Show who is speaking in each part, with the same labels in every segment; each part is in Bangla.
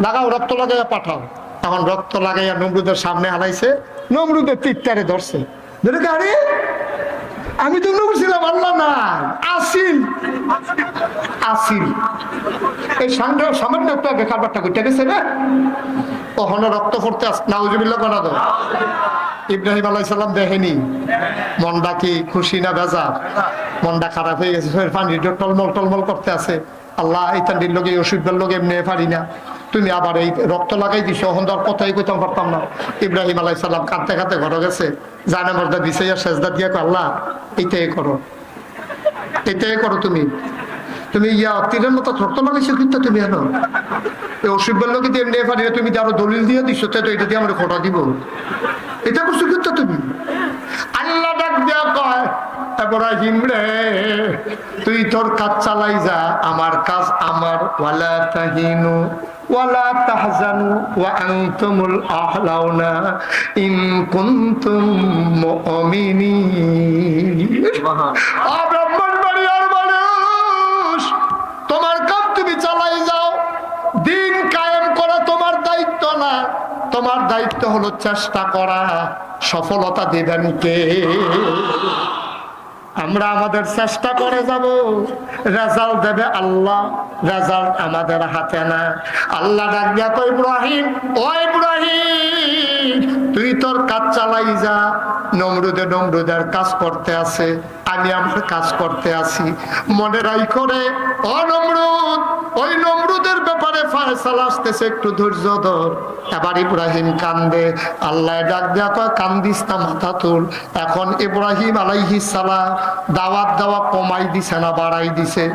Speaker 1: লাগাও, রক্ত লাগাইয়া পাঠাও। তখন রক্ত লাগাইয়া নমরুদের সামনে হারাইছে, নমরুদের তীরটারে ধরছে, ধরে আরে আমি তো ছিলাম, আল্লাহ না আসিল আসিল, এই সামান্য একটু আগে খাবারটা করতে গেছে না, ওখানে রক্ত পড়তে আস, নাউজুবিল্লাহ করা তো। ইব্রাহিম আলাইহিস সালাম দেখেনি মনটা কি খুশি না বেজার, মনটা খারাপ হয়ে গেছে, পানি টলমল টলমল করতে আছে। আল্লাহ এই তান্ডির লোক, এই অসুখের লোক এমনি পারি না, তুমি আবার এই রক্ত লাগাই দিছো, ওখান তো আর কথাই কইতাম পারতাম না। ইব্রাহিম আলাইহিস সালাম কাঁদতে কাঁদতে ঘরে গেছে, জানে মর্দা দিছে, সেজদা দিয়া আল্লাহ এইটাই করো, এটাই করো, তুমি তুমি ইয়া তীরের মতো রক্ত লাগাইছো, কিন্তু তুমি জানো এই অসুখের লোক এমনি পারি না, তুমি আরো দলিল দিয়ে দিছো, তো এটা দিয়ে আমরা খোটা দিব, এটা করছো কিন্তু তুমি। আল্লাহ ডাক দিয়া কয়, ইব্রাহিম রে তুই তোর কাজ চালাই যা, আমার কাজ আমার। ওয়ালা তাহিনু ওয়ালা তাহজানু ওয়া আনতুমুল আ'লাউনা ইন কুনতুম মুমিনিন। ব্রাহ্মণবাড়িয়ার মানুষ, তোমার কাজ তুমি চালাই যাও, দিন কায়েম করা তোমার দায়িত্ব না, তোমার দায়িত্ব হলো চেষ্টা করা। সফলতা দেবেন কে? আমরা আমাদের চেষ্টা করে যাব, রেজাল্ট দেবে আল্লাহ, রেজাল্ট আমাদের হাতে না। আল্লাহ ডাক দিয়া কই, ইব্রাহিম ও ইব্রাহিম তুই তোর কাজ চালাই যা, নমরুদের কাজ করতে আছে, আমি আমার কাজ করতে আছি। মনে রাই করে ও নমরুদ, ওই নমরুদের ব্যাপারে ফয়সালা আসতেছে, একটু ধৈর্য ধর। এবার ইব্রাহিম কান্দে, আল্লাহ ডাক দেয়া কয় কান্দিস না, মাথা তুল। এখন ইব্রাহিম আলাইহিস সালাম দাওয়াত দেওয়া কমাই দিছে না বাড়াই দিছে?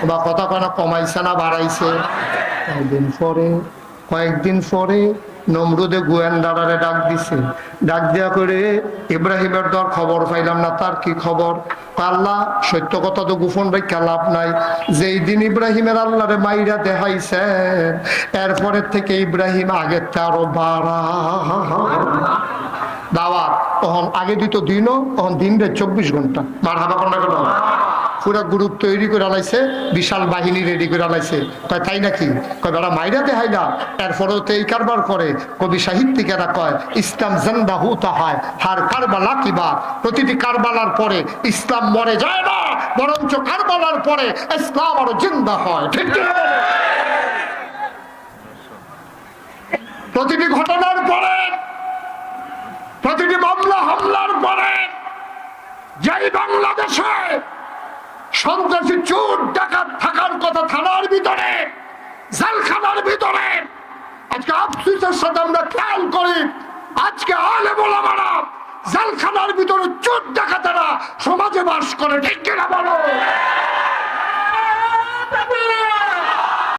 Speaker 1: বা কথা কয় না, কমাইছে না বাড়াইছে? কয়েকদিন পরে নমরুদে গোয়েন্দারে ডাক দিছে, ডাক দেয়া করে ইব্রাহিমের দর খবর পাইলাম না, তার কি খবর? আল্লাহ সত্য কথা তো গোপন রেখা লাভ নাই, যেই দিন ইব্রাহিমের আল্লাহরে মাইরা দেখাইছেন এরপরের থেকে ইব্রাহিম আগের আরো বাড়া দাওয়াত। তখন আগে দিত দিনও, তখন দিন রে 24 ঘন্টা। মারহাবা কোনটা গেল, পুরা গ্রুপ তৈরি করে আলাইছে, বিশাল বাহিনী রেডি করে আলাইছে। কয় তাই নাকি? কয় বেড়া মাইরা দেখাই না, এরপরেও তো এই কারবার করে। কবি সাহিত্যিকেরা কয় ইসলাম জিন্দা হুতা হয় হার কারবালা কি বাত। প্রতিটি কারবালার পরে ইসলাম মরে যায় না, বরঞ্চ কারবালার পরে ইসলাম আরো জিন্দা হয়। ঠিক কি? প্রতিটি ঘটনার পরে, প্রতিটি মামলা হামলার পরে, যাই বাংলাদেশে সন্ত্রাসী চোর ডাকাত থাকার কথা থানার ভিতরে, জেলখানার ভিতরে, আজকে আফসোসের সাথে আমরা খেয়াল করি, আজকে আলেম ওলামারা জেলখানার ভিতরে চোর ডাকাতেরা সমাজে বাস করে। ঠিক কিনা বলো?